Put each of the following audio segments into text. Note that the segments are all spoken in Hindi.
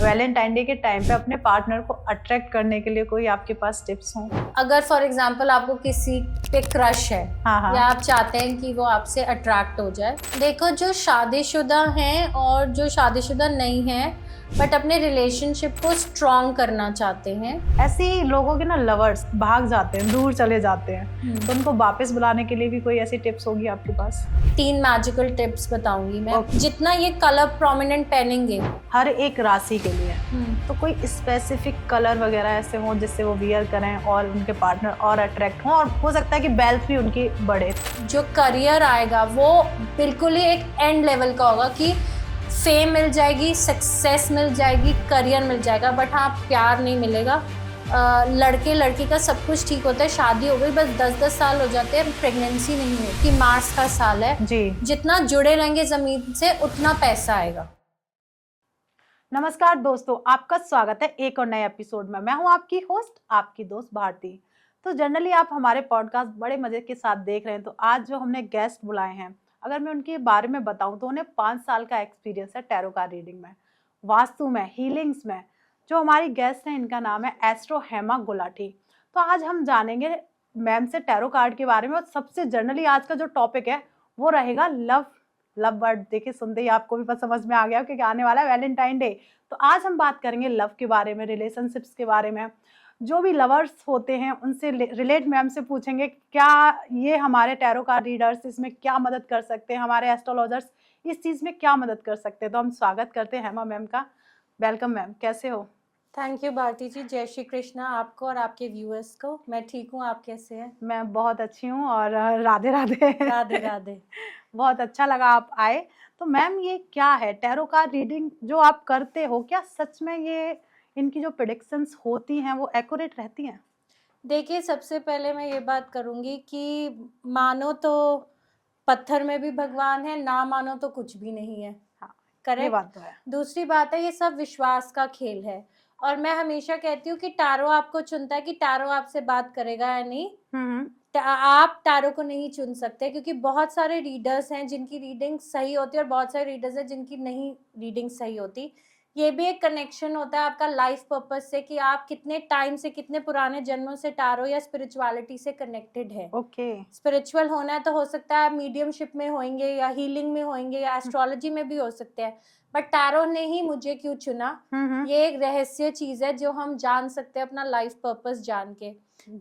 वैलेंटाइन डे के टाइम पे अपने पार्टनर को अट्रैक्ट करने के लिए कोई आपके पास टिप्स हों? अगर फॉर एग्जाम्पल आपको किसी पे क्रश है हाँ। या आप चाहते हैं कि वो आपसे अट्रैक्ट हो जाए, देखो जो शादीशुदा हैं और जो शादीशुदा नहीं हैं बट अपने रिलेशनशिप को स्ट्रॉन्ग करना चाहते हैं, ऐसे ही लोगों के ना लवर्स भाग जाते हैं, दूर चले जाते हैं, तो उनको वापस बुलाने के लिए भी कोई ऐसी टिप्स होगी आपके पास? 3 मैजिकल टिप्स बताऊंगी मैं। Okay. जितना ये कलर प्रोमिनेंट पहनेंगे हर एक राशि के लिए तो कोई स्पेसिफिक कलर वगैरह ऐसे हो जिससे वो वियर करें और उनके पार्टनर और अट्रैक्ट हों, और हो सकता है कि वेल्थ भी उनकी बढ़े। जो करियर आएगा वो बिल्कुल ही एक एंड लेवल का होगा कि फेम मिल जाएगी, सक्सेस मिल जाएगी, करियर मिल जाएगा, बट हाँ प्यार नहीं मिलेगा। लड़के लड़की का सब कुछ ठीक होता है, शादी हो गई, बस 10-10 साल हो जाते हैं, प्रेगनेंसी नहीं होती। मार्स का साल है जी। जितना जुड़े रहेंगे जमीन से उतना पैसा आएगा। नमस्कार दोस्तों, आपका स्वागत है एक और नए एपिसोड में। मैं हूं आपकी होस्ट, आपकी दोस्त भारती। तो जनरली आप हमारे पॉडकास्ट बड़े मजे के साथ देख रहे हैं, तो आज जो हमने गेस्ट बुलाए हैं, अगर मैं उनके बारे में बताऊं तो उन्हें 5 साल का एक्सपीरियंस है टैरो कार्ड रीडिंग में, वास्तु में, हीलिंग्स में। जो हमारी गेस्ट हैं इनका नाम है एस्ट्रो हेमा गुलाटी। तो आज हम जानेंगे मैम से टैरो कार्ड के बारे में, और सबसे जनरली आज का जो टॉपिक है वो रहेगा लव वर्ड। देखिए, सुनते ही आपको भी समझ में आ गया क्योंकि आने वाला है वैलेंटाइन डे। तो आज हम बात करेंगे लव के बारे में, रिलेशनशिप्स के बारे में। जो भी लवर्स होते हैं उनसे रिलेट मैम से पूछेंगे क्या ये हमारे टैरो कार्ड रीडर्स इसमें क्या मदद कर सकते हैं, हमारे एस्ट्रोलॉजर्स इस चीज में क्या मदद कर सकते हैं। तो हम स्वागत करते हैं हेमा मैम का। वेलकम मैम, कैसे हो? थैंक यू भारती जी। जय श्री कृष्णा आपको और आपके व्यूअर्स को। मैं ठीक हूँ, आप कैसे हैं? मैं बहुत अच्छी हूँ, और राधे राधे। राधे राधे। बहुत अच्छा लगा आप आए। तो मैम, ये क्या है टैरो कार्ड रीडिंग जो आप करते हो? क्या सच में ये इनकी जो प्रेडिक्शंस होती हैं वो एक्यूरेट रहती हैं? देखिए, सबसे पहले मैं ये बात करूँगी कि मानो तो पत्थर में भी भगवान है, ना मानो तो कुछ भी नहीं है। हाँ, ये करेक्ट। बात तो है। दूसरी बात है, ये सब विश्वास का खेल है। और मैं हमेशा कहती हूँ कि टैरो आपको चुनता है कि टैरो आपसे बात करेगा या नहीं। आप टैरो को नहीं चुन सकते, क्योंकि बहुत सारे रीडर्स हैं जिनकी रीडिंग सही होती है और बहुत सारे रीडर्स हैं जिनकी नहीं रीडिंग सही होती। ये भी एक कनेक्शन होता है आपका लाइफ पर्पस से कि आप कितने टाइम से, कितने पुराने जन्मों से टैरो या स्पिरिचुअलिटी से कनेक्टेड है। ओके। स्पिरिचुअल होना है तो हो सकता है आप मीडियमशिप में होंगे या हीलिंग में होंगे या एस्ट्रोलॉजी में भी हो सकते हैं, बट टैरो ने ही मुझे क्यों चुना, ये एक रहस्य चीज है जो हम जान सकते हैं अपना लाइफ पर्पस जान के।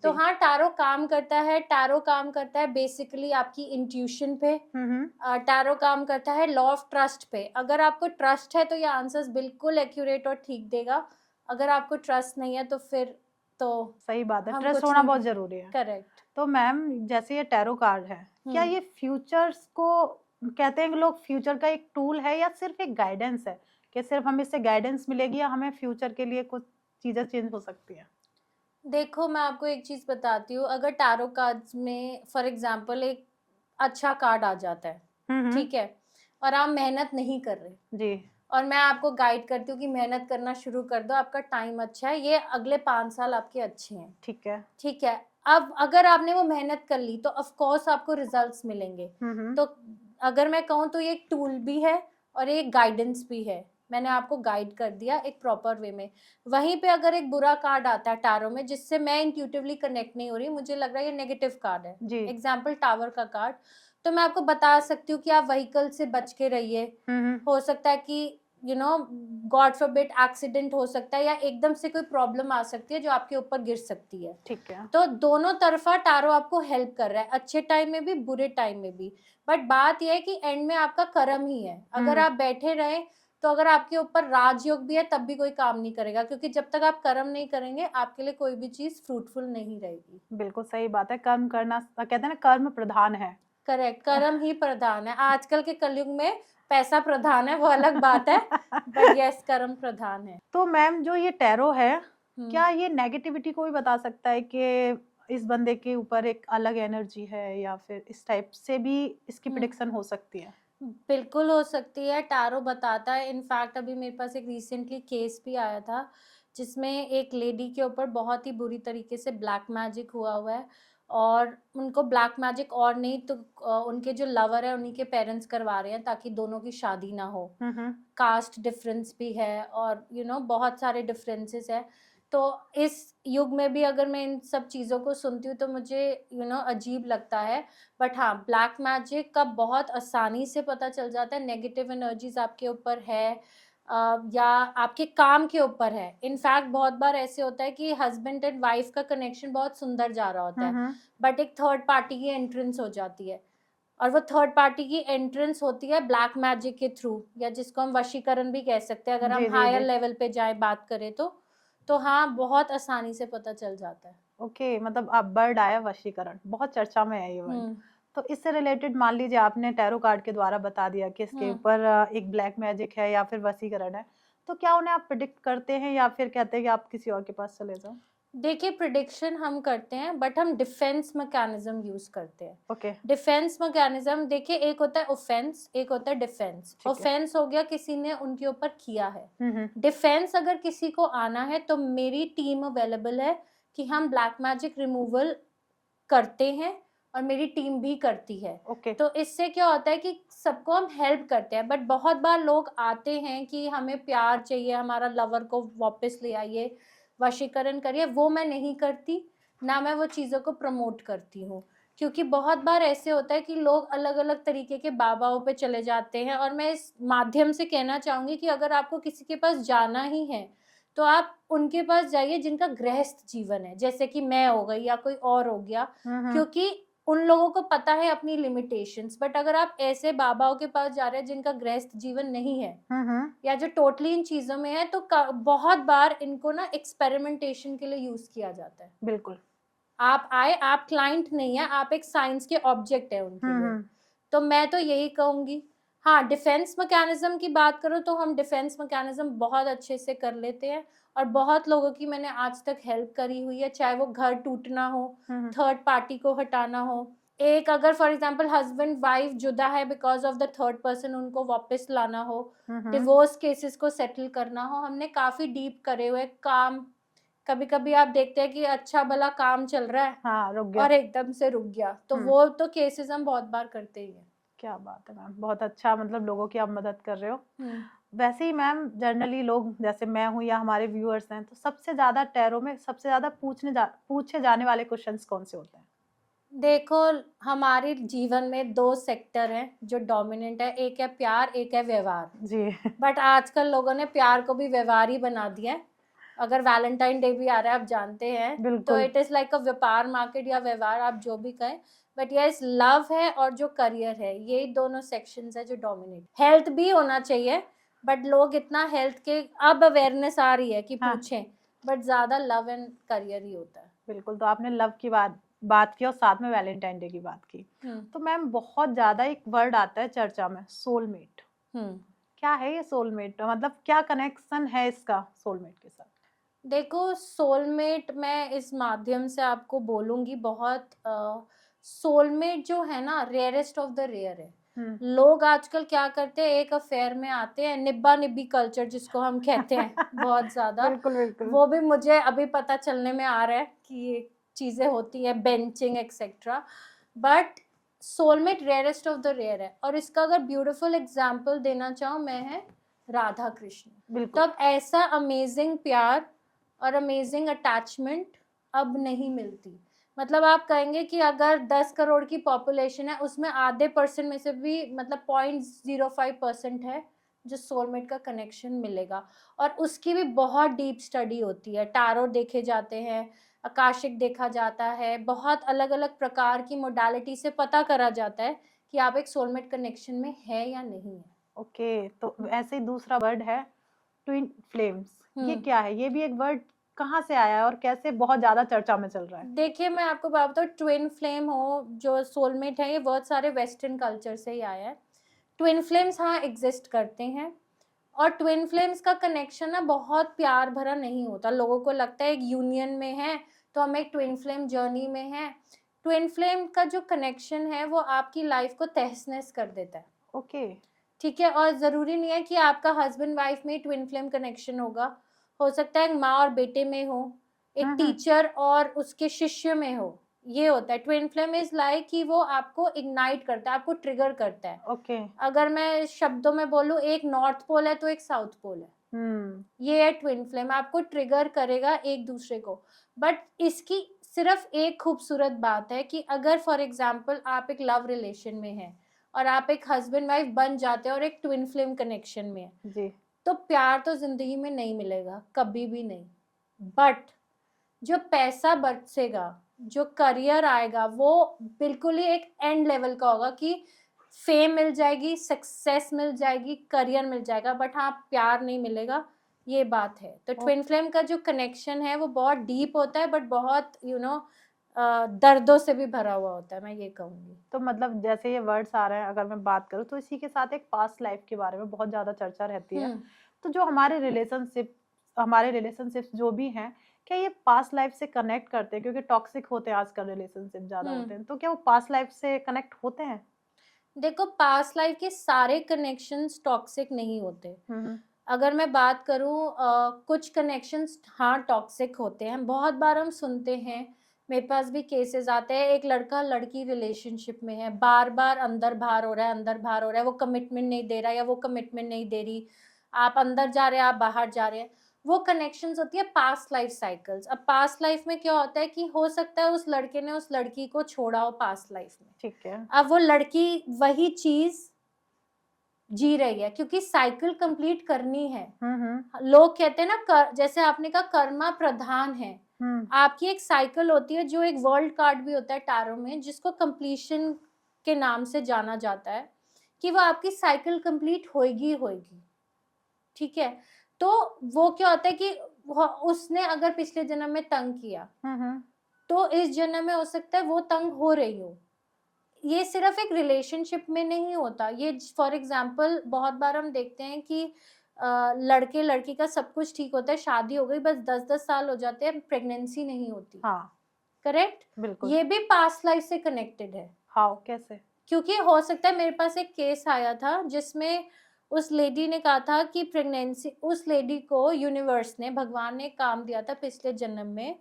तो हाँ, टैरो काम करता है। टैरो काम करता है बेसिकली आपकी इंट्यूशन पे। टैरो काम करता है लॉ ऑफ ट्रस्ट पे। अगर आपको ट्रस्ट है तो ये आंसर्स बिल्कुल एक्यूरेट और ठीक देगा। अगर आपको ट्रस्ट नहीं है तो फिर तो सही बात है, हम ट्रस्ट कुछ होना नहीं बहुत कर- जरूरी है। करेक्ट। तो मैम, जैसे ये टैरो कार्ड है, क्या ये फ्यूचर्स को, कहते हैं कि लोग, फ्यूचर का एक टूल है या सिर्फ एक गाइडेंस है? कि सिर्फ हमें इससे गाइडेंस मिलेगी या हमें फ्यूचर के लिए कुछ चीजें चेंज हो सकती हैं? देखो, मैं आपको एक चीज बताती हूँ। अगर टैरो कार्ड्स में फॉर एग्जांपल एक अच्छा कार्ड आ जाता है, ठीक है, और आप मेहनत नहीं कर रहे जी। और मैं आपको गाइड करती हूँ कि मेहनत करना शुरू कर दो, आपका टाइम अच्छा है, ये अगले 5 साल आपके अच्छे हैं, ठीक है। ठीक है। अब अगर आपने वो मेहनत कर ली तो ऑफ कोर्स आपको रिजल्ट्स मिलेंगे। तो अगर मैं कहूँ तो ये एक टूल भी है और एक गाइडेंस भी है। मैंने आपको गाइड कर दिया एक प्रॉपर वे में। वहीं पे अगर एक बुरा कार्ड आता है टैरो में जिससे मैं इंट्यूटिवली कनेक्ट नहीं हो रही, मुझे लग रहा है ये नेगेटिव कार्ड है, जी। एग्जाम्पल टावर का कार्ड, तो मैं आपको बता सकती हूँ कि आप व्हीकल से बच के रहिए। हो सकता है कि गॉड फॉरबिड एक्सीडेंट हो सकता है या एकदम से कोई प्रॉब्लम आ सकती है जो आपके ऊपर गिर सकती है। ठीक है। तो दोनों तरफा टैरो आपको हेल्प कर रहा है, अच्छे टाइम में भी बुरे टाइम में भी। बट बात यह है कि एंड में आपका कर्म ही है। अगर आप बैठे रहे तो अगर आपके ऊपर राजयोग भी है तब भी कोई काम नहीं करेगा, क्योंकि जब तक आप कर्म नहीं करेंगे आपके लिए कोई भी चीज फ्रूटफुल नहीं रहेगी। बिल्कुल सही बात है, कर्म करना, कहते हैं ना, कर्म प्रधान है। करेक्ट, कर्म ही प्रधान है। आजकल के कलयुग में पैसा प्रधान है, वो अलग बात है, बट यस, कर्म प्रधान है। तो मैम, जो ये टैरो है, क्या ये नेगेटिविटी को भी बता सकता है कि इस बंदे के ऊपर एक अलग एनर्जी है, या फिर इस टाइप से भी इसकी प्रेडिक्शन हो सकती है? बिल्कुल हो सकती है, टैरो बताता है। इनफैक्ट अभी मेरे पास एक रिसेंटली केस भी आया था जिसमें एक लेडी के ऊपर बहुत ही बुरी तरीके से ब्लैक मैजिक हुआ है और उनको ब्लैक मैजिक और नहीं तो उनके जो लवर है उन्हीं के पेरेंट्स करवा रहे हैं ताकि दोनों की शादी ना हो। कास्ट डिफरेंस भी है और बहुत सारे डिफरेंसेस है। तो इस युग में भी अगर मैं इन सब चीज़ों को सुनती हूँ तो मुझे अजीब लगता है। बट हाँ, ब्लैक मैजिक का बहुत आसानी से पता चल जाता है। नेगेटिव एनर्जीज आपके ऊपर है या आपके काम के ऊपर है। इनफैक्ट बहुत बार ऐसे होता है कि हस्बैंड एंड वाइफ का कनेक्शन बहुत सुंदर जा रहा होता है, बट एक थर्ड पार्टी की एंट्रेंस हो जाती है, और वो थर्ड पार्टी की एंट्रेंस होती है ब्लैक मैजिक के थ्रू, या जिसको हम वशीकरण भी कह सकते हैं अगर जी हम जी हायर जी। लेवल पे जाए बात करें तो हाँ, बहुत आसानी से पता चल जाता है। ओके, मतलब आप वर्ड आया वशीकरण, बहुत चर्चा में है ये वर्ड। हम्म तो इससे रिलेटेड मान लीजिए आपने टैरो कार्ड के द्वारा बता दिया कि इसके हम्म ऊपर एक ब्लैक मैजिक है या फिर वशीकरण है, तो क्या उन्हें आप प्रिडिक्ट करते हैं या फिर कहते हैं कि आप किसी और के पास चले जाओ? देखिए, प्रिडिक्शन हम करते हैं बट हम डिफेंस मैकेनिज्म यूज करते हैं। ओके। डिफेंस मैकेनिज्म देखिए, एक होता है ऑफेंस, एक होता है डिफेंस। ठीक है। ऑफेंस हो गया किसी ने उनके ऊपर किया है। हम्म। डिफेंस अगर किसी को आना है तो मेरी टीम अवेलेबल है कि हम ब्लैक मैजिक रिमूवल करते हैं, और मेरी टीम भी करती है। ओके। तो इससे क्या होता है कि सबको हम हेल्प करते हैं। बट बहुत बार लोग आते हैं कि हमें प्यार चाहिए, हमारा लवर को वापस ले आइए, वशीकरण करिए। वो मैं नहीं करती, ना मैं वो चीज़ों को प्रमोट करती हूँ, क्योंकि बहुत बार ऐसे होता है कि लोग अलग अलग तरीके के बाबाओं पे चले जाते हैं। और मैं इस माध्यम से कहना चाहूँगी कि अगर आपको किसी के पास जाना ही है तो आप उनके पास जाइए जिनका गृहस्थ जीवन है, जैसे कि मैं हो गई या कोई और हो गया, क्योंकि उन लोगों को पता है अपनी लिमिटेशंस। बट अगर आप ऐसे बाबाओं के पास जा रहे हैं जिनका गृहस्थ जीवन नहीं है या जो टोटली इन चीजों में है, तो बहुत बार इनको ना एक्सपेरिमेंटेशन के लिए यूज किया जाता है। बिल्कुल। आप आए, आप क्लाइंट नहीं है, आप एक साइंस के ऑब्जेक्ट है उनके लिए। तो मैं तो यही कहूंगी। हाँ, डिफेंस मैकेनिज्म की बात करो तो हम डिफेंस मैकेनिज्म बहुत अच्छे से कर लेते हैं, और बहुत लोगों की मैंने आज तक हेल्प करी हुई है, चाहे वो घर टूटना हो, थर्ड पार्टी को हटाना हो। एक अगर फॉर एग्जांपल हस्बैंड वाइफ जुदा है because of the third person, उनको वापस लाना हो, डिवोर्स केसेस को सेटल करना हो, हमने काफी डीप करे हुए काम। कभी कभी आप देखते हैं कि अच्छा भला काम चल रहा है हाँ, रुक गया। और एकदम से रुक गया, तो वो तो केसेस हम बहुत बार करते ही हैं। क्या बात है मैम, बहुत अच्छा, मतलब लोगों की आप मदद कर रहे हो। वैसे ही मैम, जनरली लोग जैसे मैं हूँ या हमारे व्यूअर्स हैं, तो सबसे ज्यादा टैरो में सबसे ज्यादा पूछे जाने वाले क्वेश्चंस कौन से होते हैं? देखो, हमारे जीवन में दो सेक्टर हैं जो डोमिनेंट है, एक है प्यार, एक है व्यवहार। जी। बट आजकल लोगों ने प्यार को भी व्यवहार ही बना दिया है। अगर वैलेंटाइन डे भी आ रहा है, आप जानते हैं, तो बिल्कुल। इट इज लाइक अ व्यापार मार्केट या व्यवहार, आप जो भी कहें। बट यस, लव है और जो करियर है, ये दोनों सेक्शंस है जो डोमिनेट। हेल्थ भी होना चाहिए, बट लोग इतना हेल्थ के अब अवेयरनेस आ रही है कि हाँ। पूछें, बट ज्यादा लव एंड करियर ही होता है। बिल्कुल, तो आपने लव की बात की और साथ में वैलेंटाइन डे की बात की। तो मैम, बहुत ज्यादा एक वर्ड आता है चर्चा में, सोलमेट। क्या है ये सोलमेट, मतलब क्या कनेक्शन है इसका सोलमेट के साथ? देखो, सोलमेट मैं इस माध्यम से आपको बोलूंगी, बहुत सोलमेट जो है ना, रेयरेस्ट ऑफ द रेयर है। लोग आजकल क्या करते हैं, एक अफेयर में आते हैं, निब्बा निब्बी कल्चर जिसको हम कहते हैं बहुत ज्यादा। बिल्कुल बिल्कुल। वो भी मुझे अभी पता चलने में आ रहा है कि ये चीजें होती हैं, benching etcetera. But soulmate rarest of the rare है, और इसका अगर ब्यूटीफुल एग्जाम्पल देना चाहूँ मैं, है राधा कृष्ण। तो बिल्कुल। अब ऐसा अमेजिंग प्यार और अमेजिंग अटैचमेंट अब नहीं मिलती। मतलब आप कहेंगे कि अगर 10 करोड़ की पॉपुलेशन है, उसमें आधे परसेंट में से भी, मतलब 0.05% है जो सोलमेट का कनेक्शन मिलेगा। और उसकी भी बहुत डीप स्टडी होती है, टैरो देखे जाते हैं, आकाशिक देखा जाता है, बहुत अलग अलग प्रकार की मोडालिटी से पता करा जाता है कि आप एक सोलमेट कनेक्शन में है या नहीं है। ओके, तो ऐसे ही दूसरा वर्ड है ट्विन फ्लेम्स। ये क्या है? ये भी एक वर्ड कहाँ से आया है और कैसे बहुत ज्यादा चर्चा में चल रहा है? देखिए, मैं आपको बात बताऊँ, ट्विन फ्लेम हो जो सोलमेट है, ये बहुत सारे वेस्टर्न कल्चर से ही आया है। ट्विन फ्लेम्स हाँ एग्जिस्ट करते हैं, और ट्विन फ्लेम्स का कनेक्शन ना बहुत प्यार भरा नहीं होता। लोगों को लगता है एक यूनियन में है तो हम एक ट्विन फ्लेम जर्नी में है। ट्विन फ्लेम का जो कनेक्शन है वो आपकी लाइफ को तहस नहस कर देता है। ओके। ठीक है, और जरूरी नहीं है कि आपका हस्बैंड वाइफ में ट्विन फ्लेम कनेक्शन होगा। हो सकता है एक माँ और बेटे में हो, एक टीचर और उसके शिष्य में हो, ये होता है ट्विन फ्लेम इज लाइक कि वो आपको इग्नाइट करता है, आपको ट्रिगर करता है। ओके। अगर मैं शब्दों में बोलूं, एक नॉर्थ पोल है तो एक साउथ पोल है। ये है ट्विन फ्लेम, आपको ट्रिगर करेगा एक दूसरे को। बट इसकी सिर्फ एक खूबसूरत बात है कि अगर फॉर एग्जाम्पल आप एक लव रिलेशन में हैं और आप एक हस्बैंड वाइफ बन जाते हैं और एक ट्विन फ्लेम कनेक्शन में है, जी। तो प्यार तो जिंदगी में नहीं मिलेगा, कभी भी नहीं। बट जो पैसा बरसेगा, जो करियर आएगा, वो बिल्कुल ही एक एंड लेवल का होगा कि फेम मिल जाएगी, सक्सेस मिल जाएगी, करियर मिल जाएगा, बट हाँ प्यार नहीं मिलेगा, ये बात है। तो ट्विन फ्लेम का जो कनेक्शन है वो बहुत डीप होता है, बट बहुत दर्दों से भी भरा हुआ होता है, मैं ये कहूंगी। तो मतलब जैसे ये वर्ड्स आ रहे हैं, अगर मैं बात करूँ तो इसी के साथ एक पास्ट लाइफ के बारे में बहुत ज्यादा चर्चा रहती है। तो जो हमारे रिलेशनशिप जो भी हैं, क्या ये पास्ट लाइफ से कनेक्ट करते हैं? क्योंकि टॉक्सिक होते हैं आजकल रिलेशनशिप ज्यादा होते हैं, तो क्या वो पास्ट लाइफ से कनेक्ट होते हैं? देखो, पास्ट लाइफ के सारे कनेक्शंस टॉक्सिक नहीं होते। अगर मैं बात करूं, कुछ कनेक्शंस हाँ टॉक्सिक होते हैं। बहुत बार हम सुनते हैं, मेरे पास भी केसेस आते हैं, एक लड़का लड़की रिलेशनशिप में है, बार बार अंदर बाहर हो रहा है, अंदर बाहर हो रहा है, वो कमिटमेंट नहीं दे रहा या वो कमिटमेंट नहीं दे रही, आप अंदर जा रहे हैं, आप बाहर जा रहे हैं। वो कनेक्शंस होती है पास्ट लाइफ साइकिल्स। अब पास्ट लाइफ में क्या होता है कि हो सकता है उस लड़के ने उस लड़की को छोड़ा हो पास्ट लाइफ में, ठीक है। अब वो लड़की वही चीज जी रही है क्योंकि साइकिल कंप्लीट करनी है। लोग कहते हैं ना, जैसे आपने कहा कर्मा प्रधान है, आपकी एक साइकिल होती है, जो एक वर्ल्ड कार्ड भी होता है टैरो में, जिसको कंप्लीशन के नाम से जाना जाता है, कि वो आपकी साइकिल कंप्लीट होगी होगी। ठीक है, तो वो क्या होता है कि उसने अगर पिछले जन्म में तंग किया, तो इस जन्म में हो सकता है वो तंग हो रही हो। ये सिर्फ एक रिलेशनशिप में नहीं होता, ये फॉर एग्जाम्पल बहुत बार हम देखते हैं कि लड़के लड़की का सब कुछ ठीक होता है, शादी हो गई, बस 10-10 साल हो जाते हैं, प्रेगनेंसी नहीं होती। हाँ, करेक्ट, बिल्कुल। ये भी पास्ट लाइफ से कनेक्टेड है। हाउ, कैसे? क्योंकि हो सकता है, मेरे पास एक केस आया था जिसमें उस लेडी ने कहा था कि प्रेगनेंसी, उस लेडी को यूनिवर्स ने, भगवान ने काम दिया था पिछले जन्म में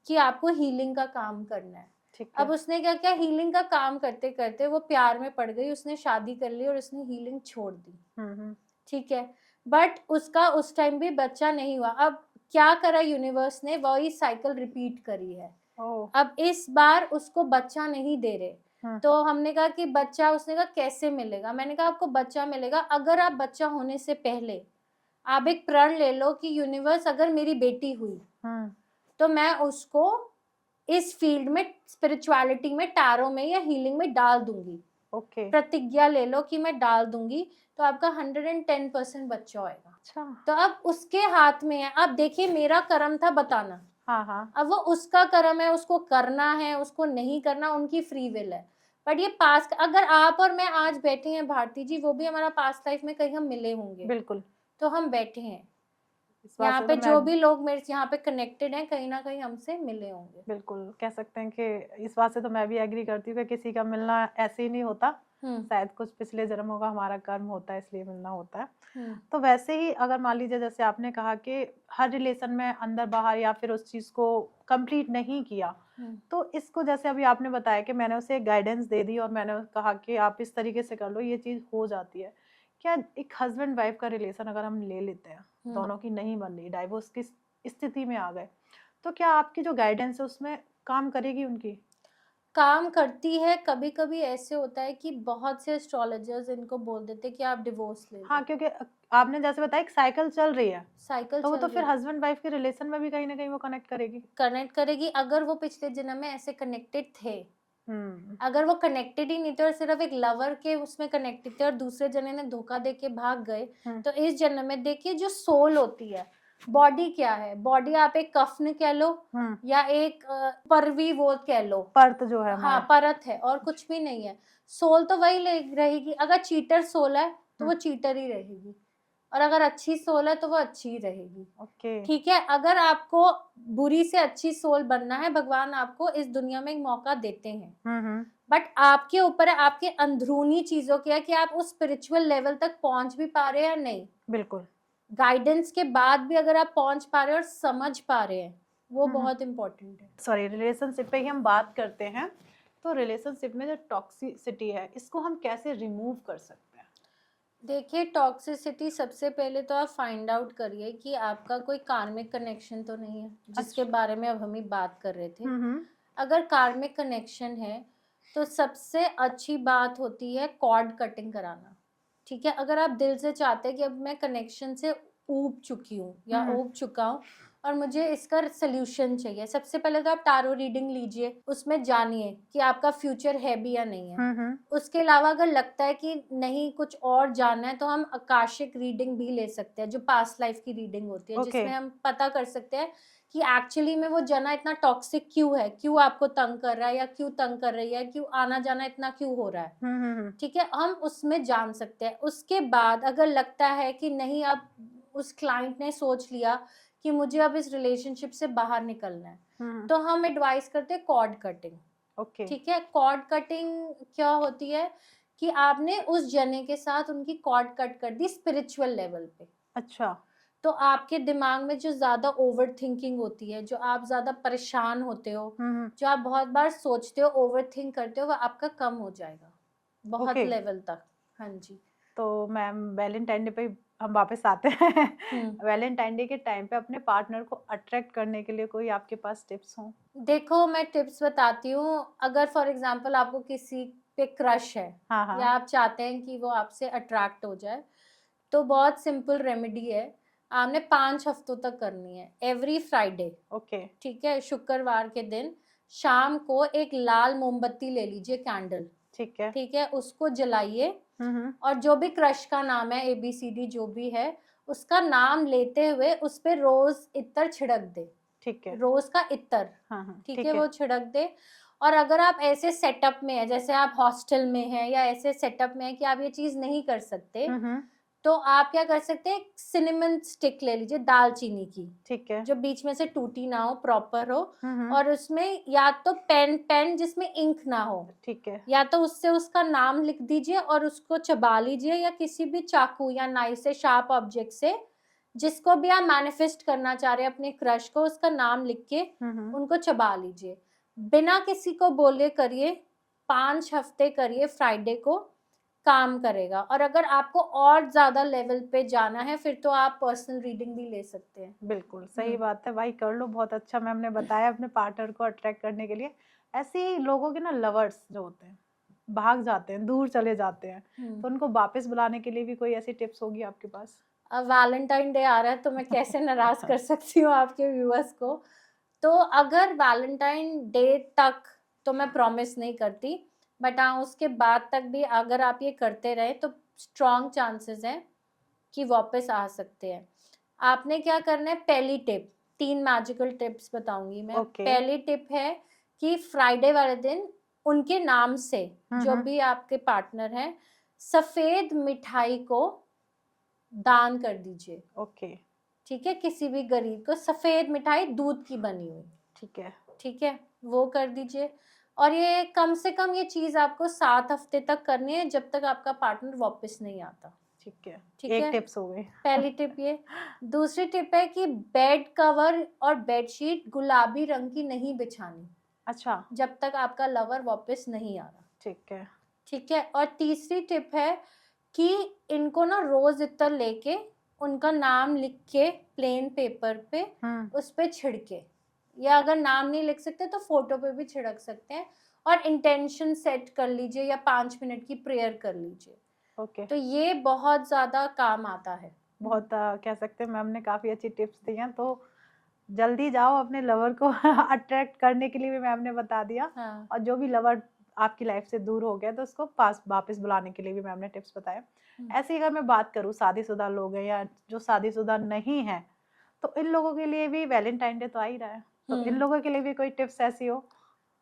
कि आपको हीलिंग का काम करना है। अब उसने क्या किया, हीलिंग का काम करते करते वो प्यार में पड़ गई, उसने शादी कर ली और उसने हीलिंग छोड़ दी। ठीक है, बट उसका उस टाइम भी बच्चा नहीं हुआ। अब क्या करा यूनिवर्स ने, वही साइकिल रिपीट करी है। अब इस बार उसको बच्चा नहीं दे रहे, तो हमने कहा कि बच्चा, उसने कहा कैसे मिलेगा, मैंने कहा आपको बच्चा मिलेगा अगर आप बच्चा होने से पहले आप एक प्रण ले लो कि यूनिवर्स अगर मेरी बेटी हुई तो मैं उसको इस फील्ड में, स्पिरिचुअलिटी में, टैरो में या हीलिंग में डाल दूंगी। प्रतिज्ञा ले लो कि मैं डाल दूंगी, तो आपका 110% बच्चा होएगा। अच्छा। तो अब उसके हाथ में है। अब देखिए, मेरा कर्म था बताना, अब वो उसका कर्म है, उसको करना है, उसको नहीं करना, उनकी फ्री विल है। बट ये पास्ट, अगर आप और मैं आज बैठे हैं भारती जी, वो भी हमारा पास्ट लाइफ में कहीं हम मिले होंगे, बिल्कुल, तो हम बैठे हैं यहाँ पे, जो भी लोग मेरे यहाँ पे कनेक्टेड हैं, कहीं ना कहीं हमसे मिले होंगे। बिल्कुल, कह सकते हैं कि इस बात से तो मैं भी एग्री करती हूँ कि किसी का मिलना ऐसे ही नहीं होता, शायद कुछ पिछले जन्मों का हमारा कर्म होता है, इसलिए मिलना होता है। तो वैसे ही अगर मान लीजिए, जैसे आपने कहा कि हर रिलेशन में अंदर बाहर या फिर उस चीज को कंप्लीट नहीं किया, तो इसको जैसे अभी आपने बताया कि मैंने उसे गाइडेंस दे दी और मैंने कहा कि आप इस तरीके से कर लो, ये चीज हो जाती है। क्या एक हस्बैंड वाइफ का रिलेशन अगर हम ले लेते हैं, दोनों की नहीं बन रही, डाइवोर्स की स्थिति में आ गए, तो क्या आपकी जो गाइडेंस है उसमें काम करेगी? उनकी काम करती है। कभी कभी ऐसे होता है कि बहुत से एस्ट्रोलॉजर्स इनको बोल देते हैं कि आप डिवोर्स ले लो। हाँ, क्योंकि आपने जैसे बताया एक साइकिल चल रही है, साइकिल तो वो तो फिर हस्बैंड वाइफ के रिलेशन में भी कहीं ना कहीं वो कनेक्ट करेगी अगर वो पिछले जन्म में ऐसे कनेक्टेड थे। अगर वो कनेक्टेड ही नहीं थे और सिर्फ एक लवर के उसमें कनेक्टेड थे और दूसरे जने ने धोखा दे के भाग गए, तो इस जन्म में देखिए, जो सोल होती है, बॉडी क्या है, बॉडी आप एक कफन कह लो या एक परवी वो कह लो, परत जो है, हाँ परत है, और कुछ भी नहीं है। सोल तो वही रहेगी। अगर चीटर सोल है तो वो चीटर ही रहेगी, और अगर अच्छी सोल है तो वो अच्छी ही रहेगी। ठीक है, अगर आपको बुरी से अच्छी सोल बनना है, भगवान आपको इस दुनिया में एक मौका देते हैं, बट आपके ऊपर है, आपके अंदरूनी चीजों के है कि आप उस स्पिरिचुअल लेवल तक पहुंच भी पा रहे हैं या नहीं। बिल्कुल, गाइडेंस के बाद भी अगर आप पहुंच पा रहे हैं और समझ पा रहे हैं, वो बहुत इम्पोर्टेंट है। सॉरी, रिलेशनशिप पे ही हम बात करते हैं। तो रिलेशनशिप में जो टॉक्सिसिटी है, इसको हम कैसे रिमूव कर सकते हैं? देखिए, टॉक्सिसिटी सबसे पहले तो आप फाइंड आउट करिए कि आपका कोई कार्मिक कनेक्शन तो नहीं है, जिसके अच्छा। बारे में अब हम ही बात कर रहे थे। हम्म। अगर कार्मिक कनेक्शन है तो सबसे अच्छी बात होती है कॉर्ड कटिंग कराना। ठीक है, अगर आप दिल से चाहते हैं कि अब मैं कनेक्शन से ऊब चुकी हूँ या ऊब चुका हूँ और मुझे इसका सल्यूशन चाहिए, सबसे पहले तो आप टारो रीडिंग लीजिए, उसमें जानिए कि आपका फ्यूचर है भी या नहीं है। उसके अलावा अगर लगता है कि नहीं कुछ और जानना है तो हम आकाशिक रीडिंग भी ले सकते हैं, जो पास्ट लाइफ की रीडिंग होती है, Okay. जिसमें हम पता कर सकते हैं कि एक्चुअली में वो जना इतना टॉक्सिक क्यों है, क्यों आपको तंग कर रहा है या क्यों तंग कर रही है, क्यों आना जाना इतना क्यों हो रहा है। ठीक है, हम उसमें जान सकते हैं। उसके बाद अगर लगता है कि नहीं, अब उस क्लाइंट ने सोच लिया कि मुझे अब इस रिलेशनशिप से बाहर निकलना है, तो हम एडवाइस करते हैं कॉर्ड कटिंग। ओके। ठीक है, कॉर्ड कटिंग क्या होती है कि आपने उस जने के साथ उनकी कॉर्ड कट कर दी स्पिरिचुअल लेवल पे। अच्छा। तो आपके दिमाग में जो ज्यादा ओवर थिंकिंग होती है, जो आप ज्यादा परेशान होते हो, जो आप बहुत बार सोचते हो, ओवर थिंक करते हो, वो आपका कम हो जाएगा बहुत Okay. लेवल तक। हाँ जी। तो मैम, वैलेंटाइन डे पे हम वापस आते हैं। वैलेंटाइन डे के टाइम पे अपने पार्टनर को अट्रैक्ट करने के लिए कोई आपके पास टिप्स हो? देखो, मैं टिप्स बताती हूँ। अगर फॉर एग्जांपल आपको किसी पे क्रश है हाँ या आप चाहते हैं कि वो आपसे अट्रैक्ट हो जाए, तो बहुत सिंपल रेमेडी है। आपने 5 हफ्तों तक करनी है, एवरी फ्राइडे। ओके। ठीक है, शुक्रवार के दिन शाम को एक लाल मोमबत्ती ले लीजिए, कैंडल। ठीक है। ठीक है, उसको जलाइए और जो भी क्रश का नाम है, ABCD जो भी है, उसका नाम लेते हुए उस पे रोज इत्र छिड़क दे। ठीक है। रोज का इत्र। ठीक है, वो छिड़क दे। और अगर आप ऐसे सेटअप में है, जैसे आप हॉस्टल में हैं या ऐसे सेटअप में है कि आप ये चीज नहीं कर सकते, तो आप क्या कर सकते हैं, सिनेमन स्टिक ले लीजिए, दालचीनी की। ठीक है। जो बीच में से टूटी ना हो, प्रॉपर हो, और उसमें या तो पेन जिसमें इंक ना हो, ठीक है। या तो उससे उसका नाम लिख दीजिए और उसको चबा लीजिए, या किसी भी चाकू या नाइफ से, शार्प ऑब्जेक्ट से, जिसको भी आप मैनिफेस्ट करना चाह रहे हैं अपने क्रश को, उसका नाम लिख के उनको चबा लीजिए। बिना किसी को बोले करिए, 5 हफ्ते करिए, फ्राइडे को काम करेगा। और अगर आपको और ज्यादा लेवल पे जाना है, फिर तो आप पर्सनल रीडिंग भी ले सकते हैं। बिल्कुल सही बात है भाई, कर लो। बहुत अच्छा मैम ने बताया अपने पार्टनर को अट्रैक्ट करने के लिए। ऐसे ही लोगों के ना लवर्स जो होते हैं, भाग जाते हैं, दूर चले जाते हैं, तो उनको वापस बुलाने के लिए भी कोई ऐसी टिप्स होगी आपके पास? अब वैलेंटाइन डे आ रहा है तो मैं कैसे नाराज कर सकती हूँ आपके व्यूअर्स को। तो अगर वैलेंटाइन डे तक तो मैं प्रॉमिस नहीं करती, बट हाँ, उसके बाद तक भी अगर आप ये करते रहे तो स्ट्रॉन्ग चांसेस हैं कि वापस आ सकते हैं। आपने क्या करना है, पहली टिप, 3 मैजिकल टिप्स बताऊंगी मैं। पहली टिप है कि फ्राइडे वाले दिन उनके नाम से, जो भी आपके पार्टनर हैं, सफेद मिठाई को दान कर दीजिए। ओके। ठीक है, किसी भी गरीब को सफेद मिठाई, दूध की बनी हुई। ठीक है। ठीक है, वो कर दीजिए। और ये कम से कम ये चीज आपको 7 हफ्ते तक करनी है, जब तक आपका पार्टनर वापस नहीं आता। ठीक है। ठीक एक है, टिप्स हो गई। पहली टिप ये। दूसरी टिप है कि बेड कवर और बेडशीट गुलाबी रंग की नहीं बिछानी, अच्छा। जब तक आपका लवर वापस नहीं आ रहा। ठीक है। ठीक है, और तीसरी टिप है कि इनको ना रोज इत्र लेके उनका नाम लिख के प्लेन पेपर पे उस पे छिड़के, या अगर नाम नहीं लिख सकते तो फोटो पे भी छिड़क सकते हैं, और इंटेंशन सेट कर लीजिए या 5 मिनट की प्रेयर कर लीजिए। ओके। तो ये बहुत ज्यादा काम आता है। बहुत कह सकते हैं मैम ने काफी अच्छी टिप्स दी हैं। तो जल्दी जाओ, अपने लवर को अट्रैक्ट करने के लिए भी मैम ने बता दिया। हाँ। और जो भी लवर आपकी लाइफ से दूर हो गया तो उसको पास वापस बुलाने के लिए भी मैम ने टिप्स बताए। ऐसे ही अगर मैं बात करूँ, शादीशुदा लोग हैं या जो शादीशुदा नहीं है, तो इन लोगों के लिए भी वैलेंटाइन डे तो आ ही रहा है, तो इन लोगों के लिए भी कोई टिप्स ऐसी हो?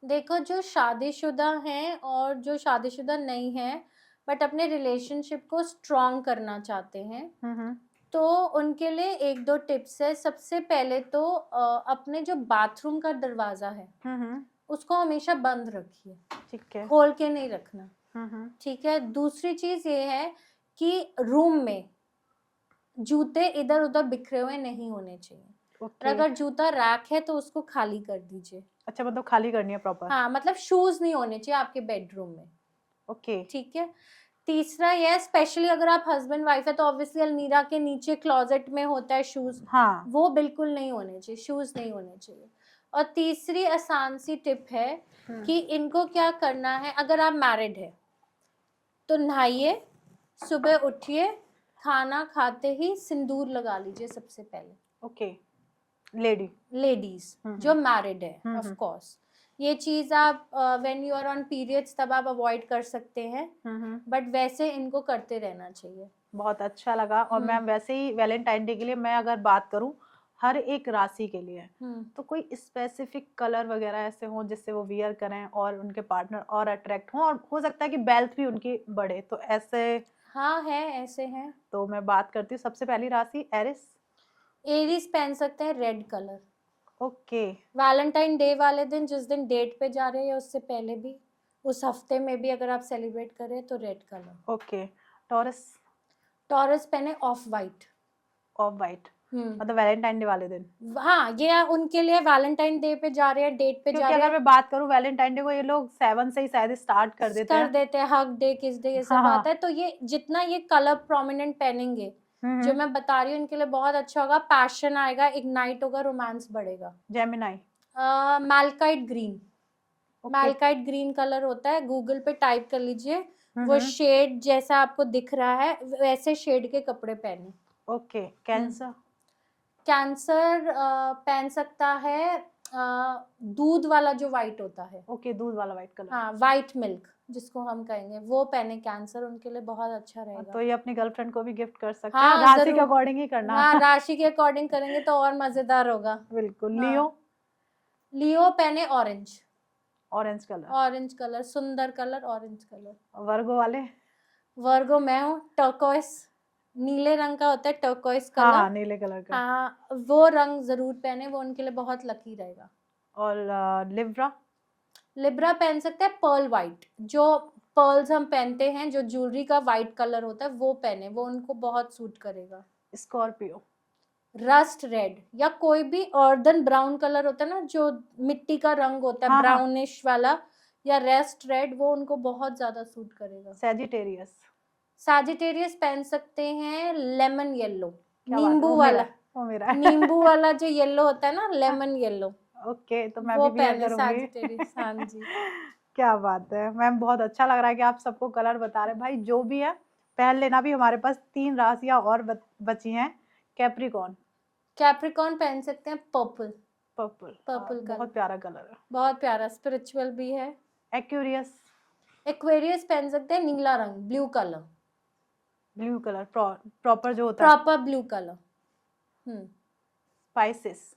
देखो, जो शादीशुदा हैं और जो शादीशुदा नहीं है बट अपने रिलेशनशिप को स्ट्रॉन्ग करना चाहते हैं, तो उनके लिए 1-2 टिप्स है। सबसे पहले तो अपने जो बाथरूम का दरवाजा है उसको हमेशा बंद रखिए। ठीक है। खोल के नहीं रखना। ठीक है, दूसरी चीज ये है कि रूम में जूते इधर उधर बिखरे हुए नहीं होने चाहिए। और ओके। अगर जूता रैक है तो उसको खाली कर दीजिए। अच्छा, मतलब खाली करनी है प्रॉपर। हाँ, मतलब शूज नहीं होने चाहिए आपके बेडरूम में, ओके। ठीक है। तीसरा ये, स्पेशली अगर आप हस्बैंड वाइफ है तो ऑब्वियसली अलमीरा के नीचे क्लोजेट में होता है शूज, हाँ। वो बिल्कुल नहीं होने चाहिए, शूज नहीं होने चाहिए। और तीसरी आसान सी टिप है कि इनको क्या करना है, अगर आप मैरिड है तो नहाइए, सुबह उठिए, खाना खाते ही सिंदूर लगा लीजिए सबसे पहले। ओके। लेडी। लेडीज जो मैरिड है, ऑफ कोर्स ये चीज आप when you are on periods तब आप अवॉइड कर सकते हैं, बट वैसे इनको करते रहना चाहिए। बहुत अच्छा लगा। और मैम वैसे ही वैलेंटाइन डे के लिए मैं अगर बात करूं, हर एक राशि के लिए तो कोई स्पेसिफिक कलर वगैरह ऐसे हो जिससे वो वियर करें और उनके पार्टनर और अट्रैक्ट हों, और हो सकता है कि वेल्थ भी उनकी बढ़े, तो ऐसे? हाँ है, ऐसे हैं। तो मैं बात करती हूँ सबसे पहली राशि एरिस। एरीज पहन सकते हैं red colour. Okay. Valentine day वाले दिन, जिस दिन डेट पे जा रहे हैं, उससे पहले भी, उस हफ्ते में भी अगर आप सेलिब्रेट करें तो red colour. Okay. Taurus. Taurus पहने ऑफ वाइट। ऑफ वाइट, मतलब वैलेंटाइन डे वाले दिन। हाँ, ये उनके लिए वैलेंटाइन डे पे जा रहे हैं, डेट पे जा क्योंकि रहे अगर हैं, मैं बात करूं वैलेंटाइन डे को ये लोग 7 से ही शायद स्टार्ट कर देते हैं। हक डे, किस डे, ये सब हाँ, आता है। तो ये जितना ये कलर प्रोमिनेंट पहनेंगे, जो मैं बता रही हूँ, इनके लिए बहुत अच्छा होगा। पैशन आएगा, इग्नाइट होगा, रोमांस बढ़ेगा। जेमिनाई। मैल्काइट ग्रीन। मैल्काइट ग्रीन कलर होता है, गूगल पे टाइप कर लीजिए, वो शेड जैसा आपको दिख रहा है वैसे शेड के कपड़े पहने। ओके। कैंसर। कैंसर पहन सकता है दूध वाला जो वाइट होता है। ओके, दूध वाला व्हाइट कलर। हाँ, वाइट मिल्क जिसको हम कहेंगे, वो पहने कैंसर, उनके लिए बहुत अच्छा रहेगा। तो ये अपनी गर्लफ्रेंड को भी गिफ्ट कर सकते हैं, हाँ राशि के जरूर। अकॉर्डिंग ही करना। हाँ, राशि के अकॉर्डिंग करेंगे तो और मजेदार होगा। बिल्कुल। हाँ। लियो। लियो पहने orange. Orange colour. Orange colour, सुंदर कलर, ऑरेंज कलर। वर्गो वाले। वर्गो मैं हूँ, टर्कोइस, नीले रंग का होता है टर्कोइस हाँ कलर। हाँ, नीले कलर का। हाँ, वो रंग जरूर पहने, वो उनके लिए बहुत लकी रहेगा। और लिब्रा। लिब्रा पहन सकते हैं पर्ल वाइट, जो पर्ल्स हम पहनते हैं, जो ज्वेलरी का वाइट कलर होता है, वो पहने, वो उनको बहुत सूट करेगा। स्कॉर्पियो। रस्ट रेड या कोई भी अर्दन ब्राउन कलर होता है ना, जो मिट्टी का रंग होता है, हाँ, हाँ। ब्राउनिश वाला, या रेस्ट रेड, वो उनको बहुत ज्यादा सूट करेगा। सैजिटेरियस। सैजिटेरियस पहन सकते हैं लेमन येलो, क्या बात है, नींबू वो मेरा वाला। है, वो मेरा है। नींबू वाला जो येलो होता है ना, लेमन येलो, ओके, तो मैं वो भी वियर पहने करूंगी। सैजिटेरियस। हाँ जी। क्या बात है मैम, बहुत अच्छा लग रहा है कि आप सबको कलर बता रहे हैं। भाई जो भी है पहन लेना। भी हमारे पास 3 राशियां और बची हैं। कैप्रिकॉर्न। कैप्रिकॉर्न पहन सकते हैं पर्पल। पर्पल। पर्पल बहुत कलर प्यारा कलर है। बहुत प्यारा, स्पिरिचुअल भी है। एक्यूरियस। एक्वेरियस पहन सकते हैं नीला रंग, blue colour, blue colour proper जो होता है। Proper blue colour. Spices.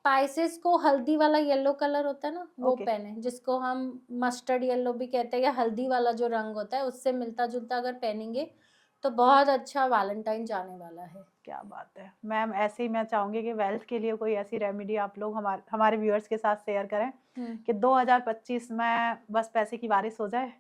Spices को हल्दी वाला येलो कलर होता है ना, वो ओके। पहने, जिसको हम मस्टर्ड येलो भी कहते हैं, या हल्दी वाला जो रंग होता है, उससे मिलता जुलता अगर पहनेंगे तो बहुत अच्छा वैलेंटाइन जाने वाला है। क्या बात है मैम, ऐसे ही मैं चाहूंगी कि वेल्थ के लिए कोई ऐसी रेमेडी आप लोग हमारे व्यूअर्स के साथ शेयर करें कि 2025 में बस पैसे की बारिश हो जाए,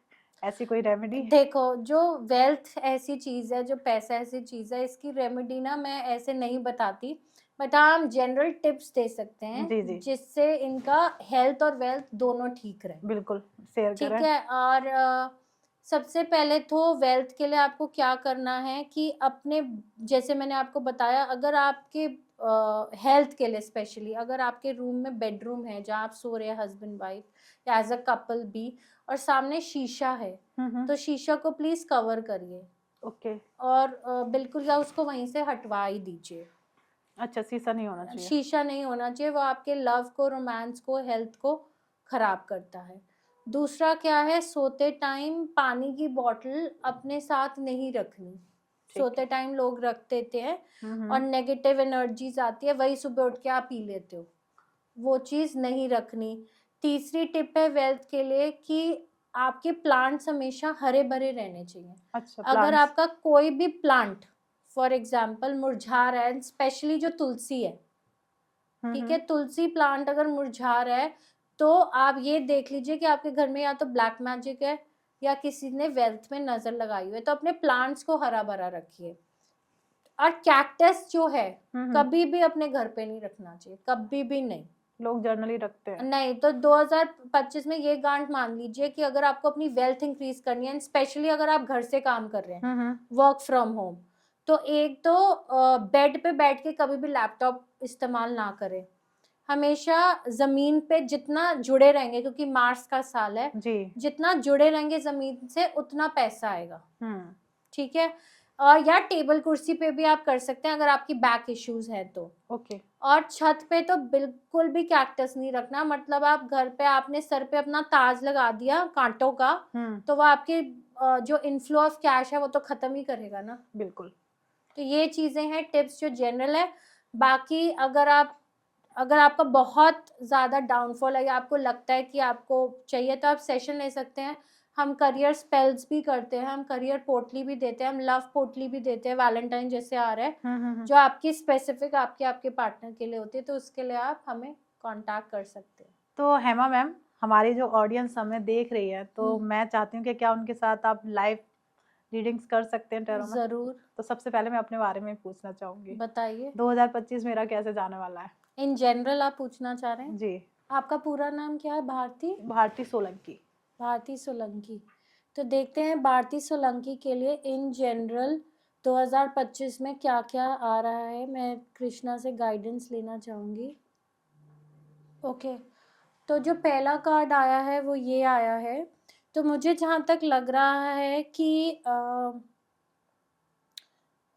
ऐसी कोई रेमेडी। देखो, जो वेल्थ ऐसी चीज है, जो पैसा ऐसी चीज है, इसकी रेमेडी ना मैं ऐसे नहीं बताती, बट हम जनरल टिप्स दे सकते हैं जी जी, जिससे इनका हेल्थ और वेल्थ दोनों ठीक रहे। बिल्कुल शेयर ठीक करें। है। और सबसे पहले तो वेल्थ के लिए आपको क्या करना है कि अपने, जैसे मैंने आपको बताया, अगर आपके हेल्थ के लिए स्पेशली, अगर आपके रूम में बेडरूम है जहाँ आप सो रहे हैं हस्बैंड वाइफ या एज अ कपल भी, और सामने शीशा है, तो शीशा को प्लीज कवर करिए। ओके। और बिल्कुल, या उसको वहीं से हटवा ही दीजिए। अच्छा, शीशा नहीं होना चाहिए। शीशा नहीं होना चाहिए, वो आपके लव को, रोमांस को, हेल्थ को खराब करता है। दूसरा क्या है, सोते टाइम पानी की बोतल अपने साथ नहीं रखनी। सोते टाइम लोग रख देते हैं और नेगेटिव एनर्जीज आती है, वही सुबह उठ के आप पी लेते हो, वो चीज नहीं रखनी। तीसरी टिप है वेल्थ के लिए कि आपके प्लांट्स हमेशा हरे भरे रहने चाहिए। अच्छा, अगर प्लांट्स। आपका कोई भी प्लांट फॉर एग्जाम्पल मुरझा रहा है, स्पेशली जो तुलसी है, ठीक है, तुलसी प्लांट अगर मुरझा रहा है, तो आप ये देख लीजिए कि आपके घर में या तो ब्लैक मैजिक है या किसी ने वेल्थ में नजर लगाई हुई है, तो अपने प्लांट्स को हरा भरा रखिए। और कैक्टस जो है हम्म, कभी भी अपने घर पे नहीं रखना चाहिए, कभी भी नहीं। लोग जनरली रखते हैं। नहीं तो 2025 में ये गांठ मान लीजिए कि अगर आपको अपनी वेल्थ इंक्रीज करनी है, स्पेशली अगर आप घर से काम कर रहे हैं, हम्म, वर्क फ्रॉम होम, तो एक तो बेड पे बैठ के कभी भी लैपटॉप इस्तेमाल ना करें। हमेशा जमीन पे जितना जुड़े रहेंगे, क्योंकि मार्स का साल है, जी। जितना जुड़े रहेंगे जमीन से उतना पैसा आएगा। हम्म, ठीक है। और या टेबल कुर्सी पे भी आप कर सकते हैं अगर आपकी बैक इश्यूज है तो। ओके। और छत पे तो बिल्कुल भी कैक्टस नहीं रखना, मतलब आप घर पे आपने सर पे अपना ताज लगा दिया कांटों का, तो वो आपके जो इनफ्लो ऑफ कैश है वो तो खत्म ही करेगा ना। बिल्कुल। तो ये चीजें हैं, टिप्स जो जनरल है। बाकी अगर आपका बहुत ज्यादा डाउनफॉल है या आपको लगता है कि आपको चाहिए तो आप सेशन ले सकते हैं। हम करियर स्पेल्स भी करते हैं, हम करियर पोटली भी देते हैं, हम लव पोटली भी देते हैं, वैलेंटाइन जैसे आ रहा है, जो आपकी स्पेसिफिक आपके पार्टनर के लिए होती है, तो उसके लिए आप हमें कांटेक्ट कर सकते हैं। तो हेमा मैम, हमारी जो ऑडियंस हमें देख रही है, तो मैं चाहती हूँ कि क्या उनके साथ आप लाइव रीडिंग्स कर सकते हैं टैरो में? जरूर, तो सबसे पहले मैं अपने बारे में पूछना चाहूंगी, बताइए। 2025 मेरा कैसे जाने वाला है? इन जनरल आप पूछना चाह रहे हैं? जी। आपका पूरा नाम क्या है? भारती? भारती सोलंकी। भारती सोलंकी। तो देखते हैं भारती सोलंकी के लिए इन जनरल 2025 में क्या क्या आ रहा है। मैं कृष्णा से गाइडेंस लेना चाहूँगी। ओके, तो जो पहला कार्ड आया है वो ये आया है। तो मुझे जहाँ तक लग रहा है कि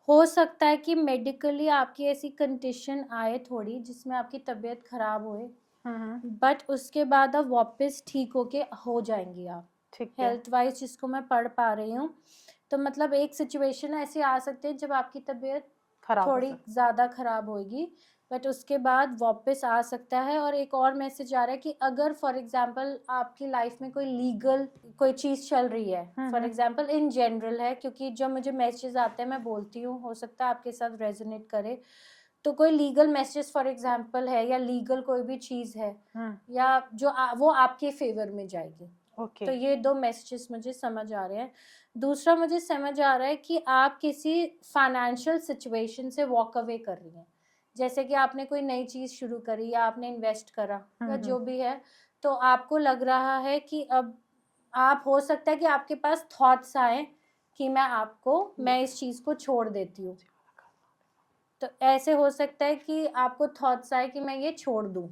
हो सकता है कि मेडिकली आपकी ऐसी कंडीशन आए थोड़ी जिसमें आपकी तबीयत खराब होए, बट उसके बाद अब वापस ठीक होके हो जाएंगी आप, ठीक है। हेल्थ वाइज जिसको मैं पढ़ पा रही हूँ। तो मतलब एक सिचुएशन ऐसी आ सकती है जब आपकी तबीयत खराब हो थोड़ी सकता ज़्यादा खराब होगी, बट उसके बाद वापस आ सकता है। और एक और मैसेज आ रहा है कि अगर फॉर एग्जांपल आपकी लाइफ में कोई लीगल कोई चीज़ चल रही है, फॉर एग्जांपल इन जनरल है, क्योंकि जब मुझे मैसेज आते हैं मैं बोलती हूँ, हो सकता है आपके साथ रेजोनेट करे। तो कोई लीगल मैसेज फॉर एग्जांपल है या लीगल कोई भी चीज़ है, या जो वो आपके फेवर में जाएगी। ओके। तो ये दो मैसेजेस मुझे समझ आ रहे हैं। दूसरा मुझे समझ आ रहा है कि आप किसी फाइनेंशियल सिचुएशन से वॉक अवे कर रही हैं, जैसे कि आपने कोई नई चीज़ शुरू करी या आपने इन्वेस्ट करा या जो भी है, तो आपको लग रहा है कि अब आप, हो सकता है कि आपके पास थॉट्स आए कि मैं इस चीज़ को छोड़ देती हूँ। तो ऐसे हो सकता है कि आपको थॉट्स आए कि मैं ये छोड़ दूँ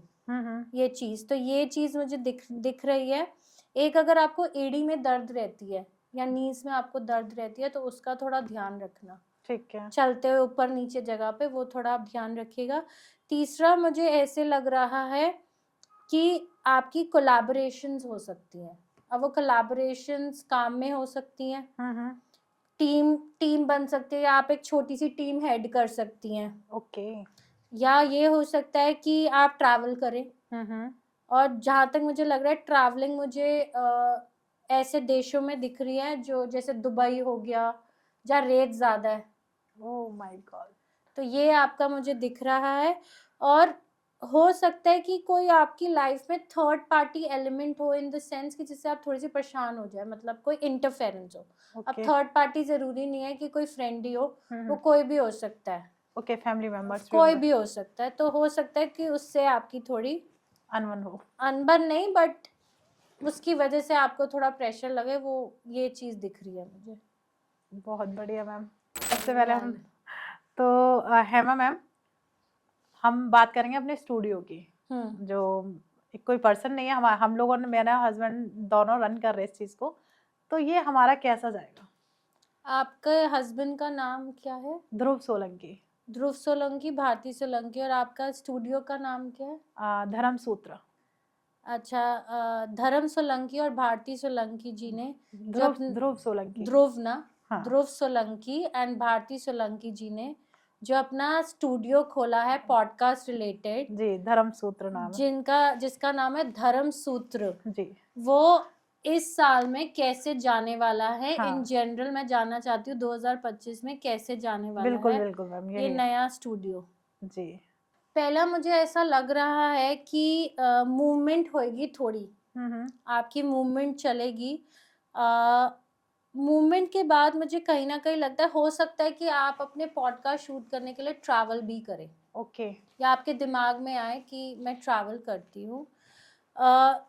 ये चीज़। तो ये चीज़ मुझे दिख रही है। एक, अगर आपको एड़ी में दर्द रहती है या नीज में आपको दर्द रहती है तो उसका थोड़ा ध्यान रखना, ठीक है। चलते हुए ऊपर नीचे जगह पे, वो थोड़ा आप ध्यान रखिएगा। तीसरा, मुझे ऐसे लग रहा है कि आपकी कोलैबोरेशंस हो सकती हैं। अब वो कोलैबोरेशंस काम में हो सकती हैं, टीम बन सकती है, या आप एक छोटी सी टीम हेड कर सकती हैं, ओके। या ये हो सकता है कि आप ट्रैवल करें। और जहाँ तक मुझे लग रहा है, ट्रैवलिंग मुझे ऐसे देशों में दिख रही है जो जैसे दुबई हो गया, जहाँ रेट ज़्यादा है। Oh my God. तो ये आपका मुझे दिख रहा है। और हो सकता है कि कोई आपकी लाइफ में थर्ड पार्टी एलिमेंट हो, इन द सेंस कि जिससे आप थोड़ी सी परेशान हो जाए, मतलब कोई इंटरफेरेंस हो। अब ओके। थर्ड पार्टी जरूरी नहीं है कि कोई फ्रेंड ही हो, वो कोई भी हो सकता है, ओके, फैमिली मेंबर्स भी कोई होंगे। भी हो सकता है। तो हो सकता है कि उससे आपकी थोड़ी अनबन हो। अनबन नहीं, बट उसकी वजह से आपको थोड़ा प्रेशर लगे, वो ये चीज़ दिख रही है मुझे। बहुत बढ़िया मैम। सबसे पहले हम तो हेमा मैम, हम बात करेंगे अपने स्टूडियो की। जो एक कोई पर्सन नहीं है, हम लोगों ने, मेरा हस्बैंड दोनों रन कर रहे हैं इस चीज को। तो ये हमारा कैसा जाएगा? आपके हस्बैंड का नाम क्या है? ध्रुव सोलंकी। ध्रुव सोलंकी, भारती सोलंकी। और आपका स्टूडियो का नाम क्या है? धर्म सूत्र। अच्छा, धर्म सोलंकी और भारती सोलंकी जी ने ध्रुव सोलंकी। ध्रुव ना, हाँ। ध्रुव सोलंकी एंड भारती सोलंकी जी ने जो अपना स्टूडियो खोला है पॉडकास्ट रिलेटेड, जी, धर्म सूत्र नाम है। जिसका नाम है धर्म सूत्र, जी। वो इस साल में कैसे जाने वाला है? हाँ। इन जनरल मैं जानना चाहती हूँ 2025 में कैसे जाने वाला बिल्कुल है बिल्कुल मैम, ये यही है। नया स्टूडियो। जी। पहला, मुझे ऐसा लग रहा है कि मूवमेंट होएगी थोड़ी, आपकी मूवमेंट चलेगी। मूवमेंट के बाद मुझे कहीं ना कहीं लगता है हो सकता है कि आप अपने पॉडकास्ट शूट करने के लिए ट्रैवल भी करें, ओके। या आपके दिमाग में आए कि मैं ट्रैवल करती हूँ। अ,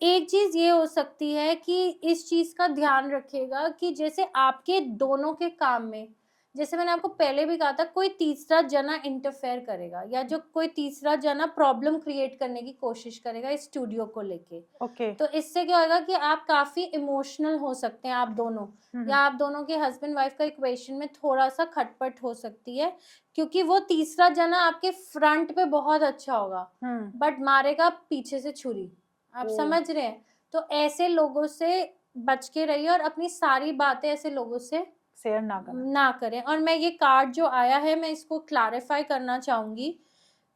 एक चीज़ ये हो सकती है कि इस चीज़ का ध्यान रखिएगा कि जैसे आपके दोनों के काम में, जैसे मैंने आपको पहले भी कहा था, कोई तीसरा जना इंटरफेयर करेगा या जो कोई तीसरा जना प्रॉब्लम क्रिएट करने की कोशिश करेगा इस स्टूडियो को लेके, ओके। तो इससे क्या होगा कि आप काफ़ी इमोशनल हो सकते हैं, आप दोनों, या आप दोनों के हस्बैंड वाइफ का इक्वेशन में थोड़ा सा खटपट हो सकती है, क्योंकि वो तीसरा जना आपके फ्रंट पे बहुत अच्छा होगा बट मारेगा पीछे से छुरी। आप ओ। समझ रहे हैं? तो ऐसे लोगों से बच के रहिए और अपनी सारी बातें ऐसे लोगों से शेयर ना करें। ना करें। और मैं ये कार्ड जो आया है मैं इसको क्लैरिफाई करना चाहूंगी।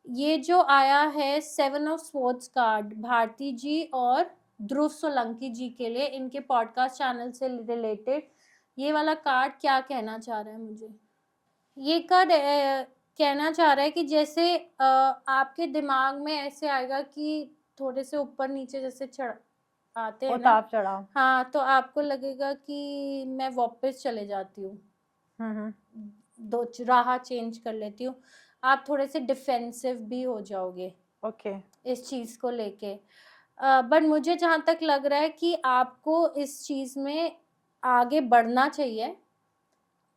ये जो आया है 7 ऑफ स्वॉर्ड्स कार्ड, भारती जी और ध्रुव सोलंकी जी के लिए, इनके पॉडकास्ट चैनल से रिलेटेड ये वाला कार्ड क्या कहना चाह रहा है मुझे? ये कार्ड कहना चाह रहा है कि जैसे आपके दिमाग में ऐसे आएगा कि थोड़े से ऊपर नीचे जैसे चढ़ आते हैं ना, उतार चढ़ाव। हाँ, तो आपको लगेगा कि मैं वापस चले जाती हूँ, हम्म। दो राह चेंज कर लेती हूँ। आप थोड़े से डिफेंसिव भी हो जाओगे ओके। इस चीज को लेके। बट मुझे जहाँ तक लग रहा है कि आपको इस चीज में आगे बढ़ना चाहिए,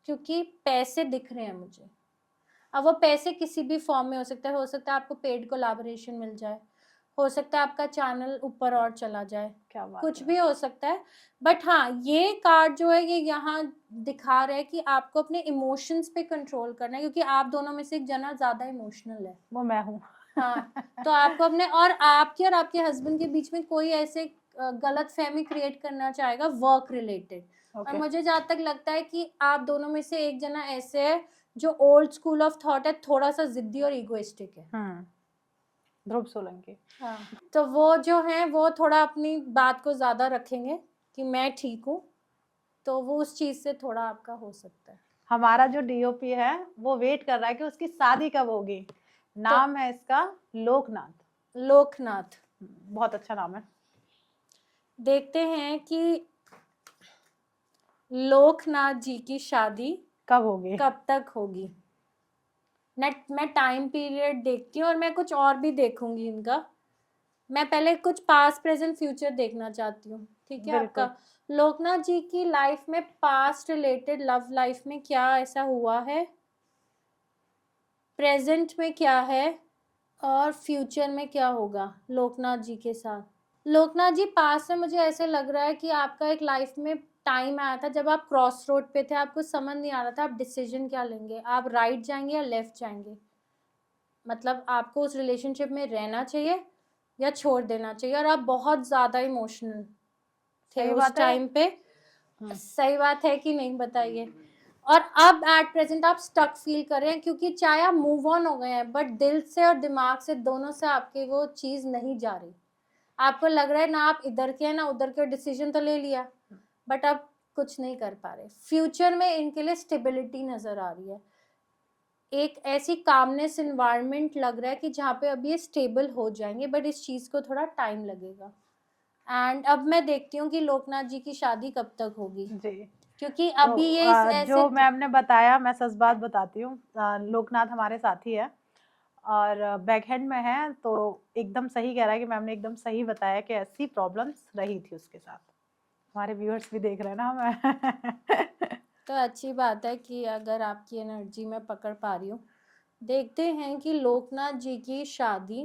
क्योंकि पैसे दिख रहे हैं मुझे। अब वो पैसे किसी भी फॉर्म में हो सकता है आपको पेड कोलैबोरेशन मिल जाए, हो सकता है आपका चैनल ऊपर और चला जाए, क्या बात कुछ है। भी हो सकता है। बट हाँ, ये कार्ड जो है ये यहाँ दिखा रहा है कि आपको अपने इमोशंस पे कंट्रोल करना है, क्योंकि आप दोनों में से एक जना ज्यादा इमोशनल है। वो मैं हूँ। हाँ, तो आपको अपने और आपके हस्बैंड के बीच में कोई ऐसे गलत फहमी क्रिएट करना चाहेगा वर्क रिलेटेड। और ओके। मुझे जहाँ तक लगता है कि आप दोनों में से एक जना ऐसे है जो ओल्ड स्कूल ऑफ थॉट है, थोड़ा सा जिद्दी और इगोइस्टिक है। ध्रुव सोलंकी। हाँ, तो वो जो है वो थोड़ा अपनी बात को ज्यादा रखेंगे कि मैं ठीक हूँ, तो वो उस चीज से थोड़ा आपका हो सकता है। हमारा जो डीओपी है वो वेट कर रहा है कि उसकी शादी कब होगी। नाम है इसका लोकनाथ। लोकनाथ। बहुत अच्छा नाम है। देखते हैं कि लोकनाथ जी की शादी कब होगी? कब तक होगी। मैं टाइम पीरियड देखती हूँ और मैं कुछ और भी देखूंगी इनका। मैं पहले कुछ पास्ट प्रेजेंट फ्यूचर देखना चाहती हूँ, ठीक है बिल्कुल। आपका? लोकनाथ जी की लाइफ में पास्ट रिलेटेड लव लाइफ में क्या ऐसा हुआ है, प्रेजेंट में क्या है, और फ्यूचर में क्या होगा लोकनाथ जी के साथ। लोकनाथ जी, पास में मुझे ऐसे लग रहा है कि आपका एक लाइफ में टाइम आया था जब आप क्रॉस रोड पे थे, आपको समझ नहीं आ रहा था आप डिसीजन क्या लेंगे, आप राइट जाएंगे या लेफ्ट जाएंगे। मतलब आपको उस रिलेशनशिप में रहना चाहिए या छोड़ देना चाहिए, और आप बहुत ज़्यादा इमोशनल थे सही उस बात है। टाइम पे। सही बात है कि नहीं, बताइए। और अब एट प्रेजेंट आप स्टक फील कर रहे हैं, क्योंकि चाहे आप मूव ऑन हो गए हैं बट दिल से और दिमाग से दोनों से आपकी वो चीज़ नहीं जा रही। आपको लग रहा है ना आप इधर के हैं ना उधर के, डिसीजन तो ले लिया बट अब कुछ नहीं कर पा रहे। फ्यूचर में इनके लिए स्टेबिलिटी नजर आ रही है, एक ऐसी कामनेस इन्वायरमेंट लग रहा है कि जहाँ पे अभी ये स्टेबल हो जाएंगे, बट इस चीज को थोड़ा टाइम लगेगा। एंड अब मैं देखती हूँ कि लोकनाथ जी की शादी कब तक होगी, जी। क्योंकि तो अभी ये ऐसे जो मैम ने बताया, मैं सच बात बताती हूँ, लोकनाथ हमारे साथी है और बैकहैंड में है, तो एकदम सही कह रहा है कि मैम ने एकदम सही बताया कि ऐसी प्रॉब्लम्स रही थी उसके साथ। हमारे व्यूअर्स भी देख रहे हैं ना हमें। तो अच्छी बात है कि अगर आपकी एनर्जी मैं पकड़ पा रही हूँ। देखते हैं कि लोकनाथ जी की शादी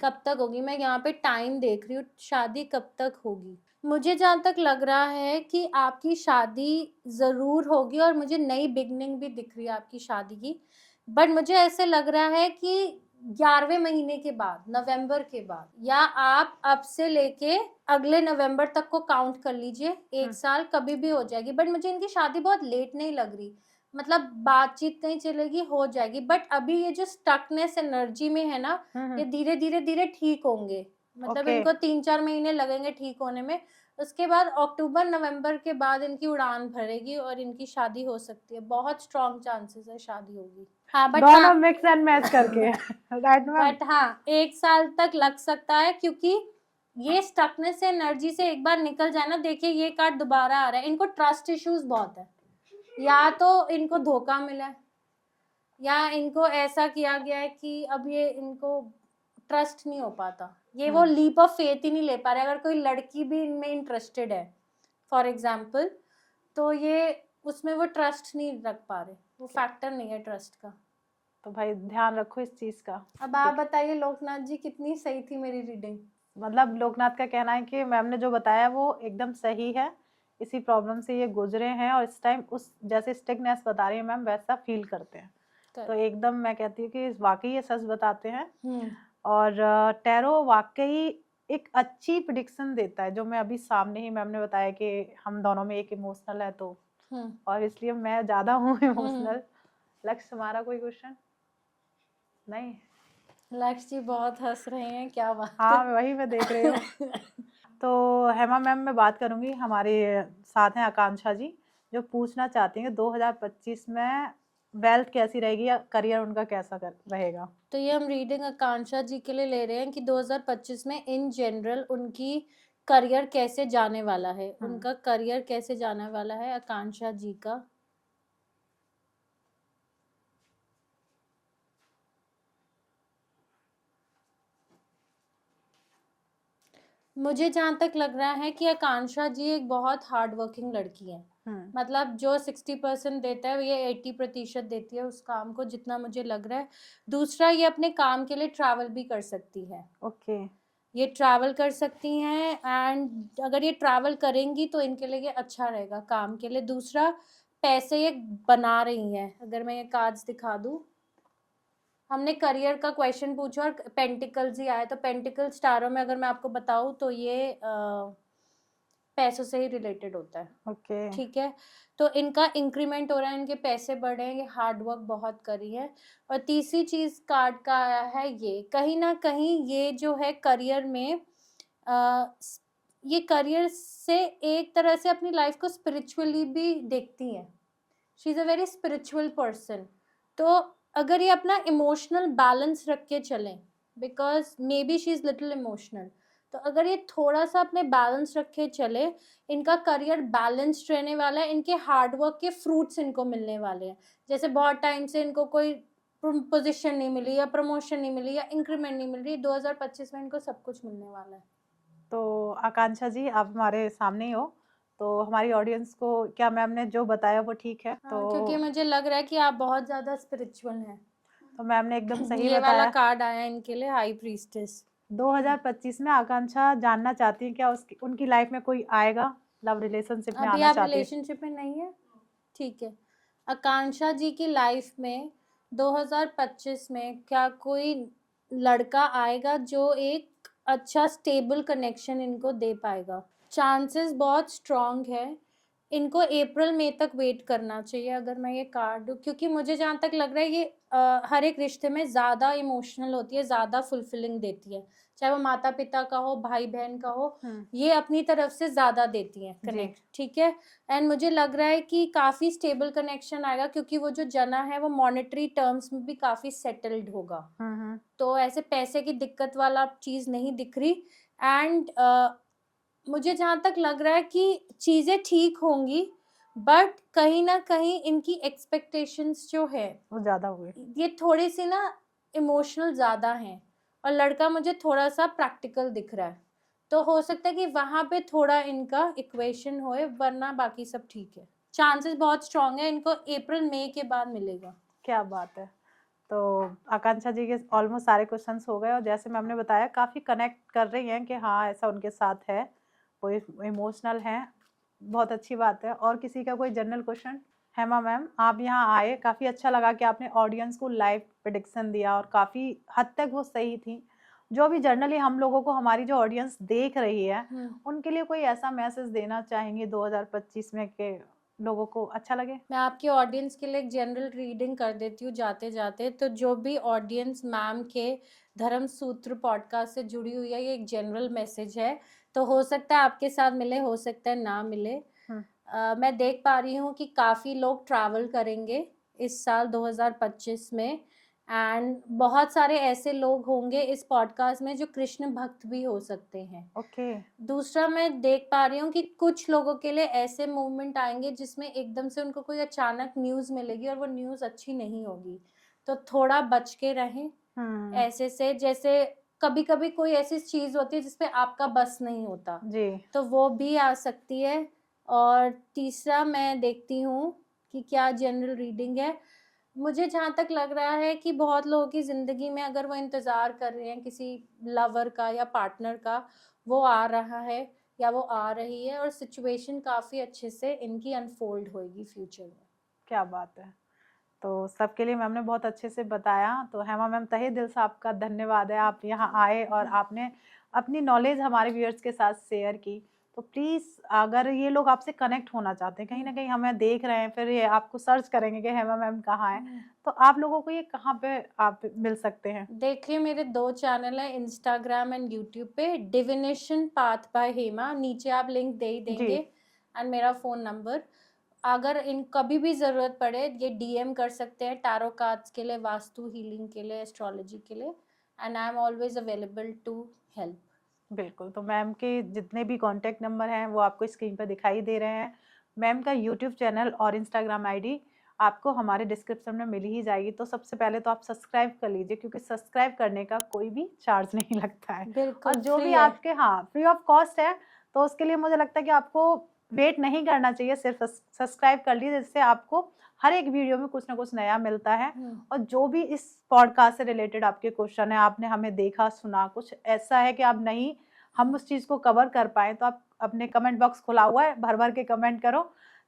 कब तक होगी। मैं यहाँ पे टाइम देख रही हूँ, शादी कब तक होगी। मुझे जहाँ तक लग रहा है कि आपकी शादी ज़रूर होगी, और मुझे नई बिगनिंग भी दिख रही है आपकी शादी की। बट मुझे ऐसे लग रहा है कि 11वें महीने के बाद, नवंबर के बाद, या आप अब से लेके अगले नवंबर तक को काउंट कर लीजिए, एक साल कभी भी हो जाएगी। बट मुझे इनकी शादी बहुत लेट नहीं लग रही, मतलब बातचीत नहीं चलेगी, हो जाएगी। बट अभी ये जो स्टकनेस एनर्जी में है ना, ये धीरे धीरे धीरे ठीक होंगे। मतलब ओके। इनको 3-4 महीने लगेंगे ठीक होने में। उसके बाद अक्टूबर नवंबर के बाद इनकी उड़ान भरेगी और इनकी शादी हो सकती है। बहुत स्ट्रॉन्ग चांसेस है शादी होगी। हाँ, बट दोनों हाँ, मिक्स एंड मैच करके। Right ma'am. बट हाँ, 1 साल तक लग सकता है, क्योंकि ये स्टकनेस से एनर्जी से एक बार निकल जाए ना, देखिए ये कार्ड दोबारा आ रहा है, इनको ट्रस्ट इश्यूज बहुत है, या तो इनको धोखा मिला है या इनको ऐसा किया गया है कि अब ये इनको ट्रस्ट नहीं हो पाता, ये वो लीप ऑफ फेथ ही नहीं ले पा रहे। अगर कोई लड़की भी इनमें इंटरेस्टेड है फॉर एग्जाम्पल, तो ये उसमें वो ट्रस्ट नहीं रख पा रहे, वो फैक्टर नहीं है ट्रस्ट का। तो भाई ध्यान रखो इस चीज का। अब आप बताइए लोकनाथ जी, कितनी सही थी मेरी रीडिंग? मतलब लोकनाथ का कहना है कि मैम ने जो बताया वो एकदम सही है, इसी प्रॉब्लम से ये गुजरे हैं और इस टाइम उस जैसे स्टिकनेस बता रही है मैम वैसा फील करते हैं। तो एकदम मैं कहती हूँ कि वाकई ये सच बताते हैं। और टैरो वाकई एक अच्छी प्रिडिक्शन देता है, जो मैं अभी सामने ही मैम ने बताया कि हम दोनों में एक इमोशनल है, तो और इसलिए मैं ज्यादा हूँ इमोशनल। लक्ष्य तुम्हारा कोई क्वेश्चन? नहीं, लक्ष्य जी बहुत हंस रहे हैं, क्या बात हाँ वही मैं देख रही हूँ। तो हेमा मैम मैं बात करूंगी, हमारे साथ हैं आकांक्षा जी, जो पूछना चाहती हैं 2025 में वेल्थ कैसी रहेगी या करियर उनका कैसा रहेगा। तो ये हम रीडिंग आकांक्षा जी के लिए ले रहे हैं कि 2025 में इन जनरल उनकी करियर कैसे जाने वाला है, उनका करियर कैसे जाने वाला है आकांक्षा जी का। मुझे जहाँ तक लग रहा है कि आकांक्षा जी एक बहुत हार्ड वर्किंग लड़की है, मतलब जो 60% देता है ये 80% देती है उस काम को, जितना मुझे लग रहा है। दूसरा, ये अपने काम के लिए ट्रैवल भी कर सकती है। ओके, ये ट्रैवल कर सकती हैं, एंड अगर ये ट्रैवल करेंगी तो इनके लिए ये अच्छा रहेगा काम के लिए। दूसरा, पैसे ये बना रही हैं। अगर मैं ये कार्ड्स दिखा दूं, हमने करियर का क्वेश्चन पूछा और पेंटिकल्स ही आया, तो पेंटिकल स्टारों में अगर मैं आपको बताऊं तो ये पैसों से ही रिलेटेड होता है। ओके, ठीक है, तो इनका इंक्रीमेंट हो रहा है, इनके पैसे बढ़े हैं, ये हार्ड वर्क बहुत करी है। और तीसरी चीज कार्ड का आया है, ये कहीं ना कहीं ये जो है करियर में ये करियर से एक तरह से अपनी लाइफ को स्पिरिचुअली भी देखती हैं। She is a very spiritual person. तो अगर ये अपना इमोशनल बैलेंस रख के चलें, because may be she is little emotional, तो अगर ये थोड़ा सा अपने बैलेंस रख के चले, इनका करियर बैलेंस्ड रहने वाला है, इनके हार्डवर्क के फ्रूट्स इनको मिलने वाले हैं। जैसे बहुत टाइम से इनको कोई पोजीशन नहीं मिली या प्रमोशन नहीं मिली या इंक्रीमेंट नहीं मिल रही, 2025 में इनको सब कुछ मिलने वाला है। तो आकांक्षा जी आप हमारे सामने ही हो, तो हमारी ऑडियंस को क्या मैम ने जो बताया वो ठीक है? हाँ, तो क्योंकि मुझे लग रहा है कि आप बहुत ज्यादा स्पिरिचुअल हैं। तो मैम ने एकदम सही ये वाला बताया। कार्ड आया इनके लिए, हाई प्रीस्टेस। 2025 में आकांक्षा जानना चाहती है क्या उसकी उनकी लाइफ में कोई आएगा, लव रिलेशनशिप में अभी आना आप चाहती है? रिलेशनशिप में नहीं है, ठीक है। आकांक्षा जी की लाइफ में 2025 में क्या कोई लड़का आएगा जो एक अच्छा स्टेबल कनेक्शन इनको दे पाएगा? चांसेस बहुत स्ट्रांग है। इनको अप्रैल मई तक वेट करना चाहिए अगर मैं ये कार्ड दूं, क्योंकि मुझे जहाँ तक लग रहा है ये हर एक रिश्ते में ज़्यादा इमोशनल होती है, ज़्यादा फुलफिलिंग देती है, चाहे वो माता पिता का हो, भाई बहन का हो, ये अपनी तरफ से ज़्यादा देती है कनेक्ट। ठीक है, एंड मुझे लग रहा है कि काफ़ी स्टेबल कनेक्शन आएगा, क्योंकि वो जो जना है वो मॉनेटरी टर्म्स में भी काफ़ी सेटल्ड होगा। तो ऐसे पैसे की दिक्कत वाला चीज़ नहीं दिख रही। एंड मुझे जहाँ तक लग रहा है कि चीज़ें ठीक होंगी, बट कहीं ना कहीं इनकी एक्सपेक्टेशंस जो है वो ज्यादा हुए, ये थोड़ी सी ना इमोशनल ज़्यादा हैं, और लड़का मुझे थोड़ा सा प्रैक्टिकल दिख रहा है। तो हो सकता है कि वहाँ पे थोड़ा इनका इक्वेशन होए, वरना बाकी सब ठीक है। चांसेस बहुत स्ट्रांग है, इनको अप्रैल मई के बाद मिलेगा। क्या बात है। तो आकांक्षा जी के ऑलमोस्ट सारे क्वेश्चंस हो गए, और जैसे मैम ने बताया काफ़ी कनेक्ट कर रही हैं कि हाँ ऐसा उनके साथ है, वो इमोशनल हैं, बहुत अच्छी बात है। और किसी का कोई जनरल क्वेश्चन? हेमा मैम आप यहाँ आए, काफ़ी अच्छा लगा कि आपने ऑडियंस को लाइव प्रेडिक्शन दिया और काफ़ी हद तक वो सही थी। जो भी जनरली हम लोगों को, हमारी जो ऑडियंस देख रही है उनके लिए कोई ऐसा मैसेज देना चाहेंगे 2025 में कि लोगों को अच्छा लगे? मैं आपकी ऑडियंस के लिए एक जनरल रीडिंग कर देती हूँ जाते जाते। तो जो भी ऑडियंस मैम के धर्म सूत्र पॉडकास्ट से जुड़ी हुई है, ये एक जनरल मैसेज है, तो हो सकता है आपके साथ मिले, हो सकता है ना मिले। मैं देख पा रही हूँ कि काफ़ी लोग ट्रैवल करेंगे इस साल 2025 में, एंड बहुत सारे ऐसे लोग होंगे इस पॉडकास्ट में जो कृष्ण भक्त भी हो सकते हैं। ओके। दूसरा मैं देख पा रही हूँ कि कुछ लोगों के लिए ऐसे मूवमेंट आएंगे जिसमें एकदम से उनको कोई अचानक न्यूज़ मिलेगी और वो न्यूज़ अच्छी नहीं होगी, तो थोड़ा बच के रहें ऐसे से। जैसे कभी कभी कोई ऐसी चीज होती है जिसपे आपका बस नहीं होता, जी। तो वो भी आ सकती है। और तीसरा मैं देखती हूँ कि क्या जनरल रीडिंग है। मुझे जहाँ तक लग रहा है कि बहुत लोगों की ज़िंदगी में अगर वो इंतज़ार कर रहे हैं किसी लवर का या पार्टनर का, वो आ रहा है या वो आ रही है, और सिचुएशन काफ़ी अच्छे से इनकी अनफोल्ड होएगी फ्यूचर में। क्या बात है। तो सबके लिए मैम ने बहुत अच्छे से बताया। तो हेमा मैम, तहे दिल से आपका धन्यवाद है, आप यहाँ आए और आपने अपनी नॉलेज हमारे व्यूअर्स के साथ शेयर की। तो प्लीज़, अगर ये लोग आपसे कनेक्ट होना चाहते हैं, कहीं ना कहीं हमें देख रहे हैं, फिर ये आपको सर्च करेंगे कि हेमा मैम कहाँ है, तो आप लोगों को ये कहाँ पे आप मिल सकते हैं? देखिए मेरे 2 चैनल हैं इंस्टाग्राम एंड यूट्यूब पे, डिविनेशन पाथ बाय हेमा, नीचे आप लिंक दे ही जी। देंगे, एंड मेरा फ़ोन नंबर। अगर इन कभी भी ज़रूरत पड़े ये डीएम कर सकते हैं टैरो कार्ड्स के लिए, वास्तु हीलिंग के लिए, एस्ट्रोलॉजी के लिए, and I am always available to help. बिल्कुल, तो मैम के जितने भी कॉन्टैक्ट नंबर हैं वो आपको स्क्रीन पर दिखाई दे रहे हैं। मैम का यूट्यूब चैनल और इंस्टाग्राम आईडी आपको हमारे डिस्क्रिप्शन में मिल ही जाएगी। तो सबसे पहले तो आप सब्सक्राइब कर लीजिए, क्योंकि सब्सक्राइब करने का कोई भी चार्ज नहीं लगता है। और बिल्कुल जो फ्री भी है। आपके, हाँ, फ्री ऑफ कॉस्ट है। तो उसके लिए मुझे लगता है कि आपको वेट नहीं करना चाहिए, सिर्फ सब्सक्राइब कर लीजिए, जिससे आपको हर एक वीडियो में कुछ ना कुछ नया मिलता है। और जो भी इस पॉडकास्ट से रिलेटेड आपके क्वेश्चन है, आपने हमें देखा सुना, कुछ ऐसा है कि आप नहीं, हम उस चीज़ को कवर कर पाएँ, तो आप अपने कमेंट बॉक्स खुला हुआ है, भर-भर के कमेंट करो।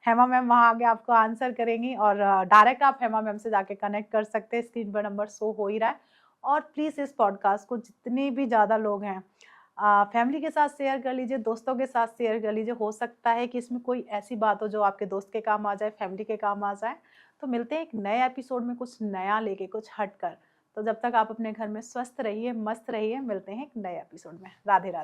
हेमा मैम वहाँ आगे आपको आंसर करेंगी, और डायरेक्ट आप हेमा मैम से जाके कनेक्ट कर सकते हैं, स्क्रीन पर नंबर शो हो ही रहा है। और प्लीज़ इस पॉडकास्ट को जितने भी ज़्यादा लोग हैं, फैमिली के साथ शेयर कर लीजिए, दोस्तों के साथ शेयर कर लीजिए। हो सकता है कि इसमें कोई ऐसी बात हो जो आपके दोस्त के काम आ जाए, फैमिली के काम आ जाए। तो मिलते हैं एक नए एपिसोड में, कुछ नया लेके, कुछ हटकर। तो जब तक आप अपने घर में स्वस्थ रहिए, मस्त रहिए, मिलते हैं एक नए एपिसोड में। राधे राधे।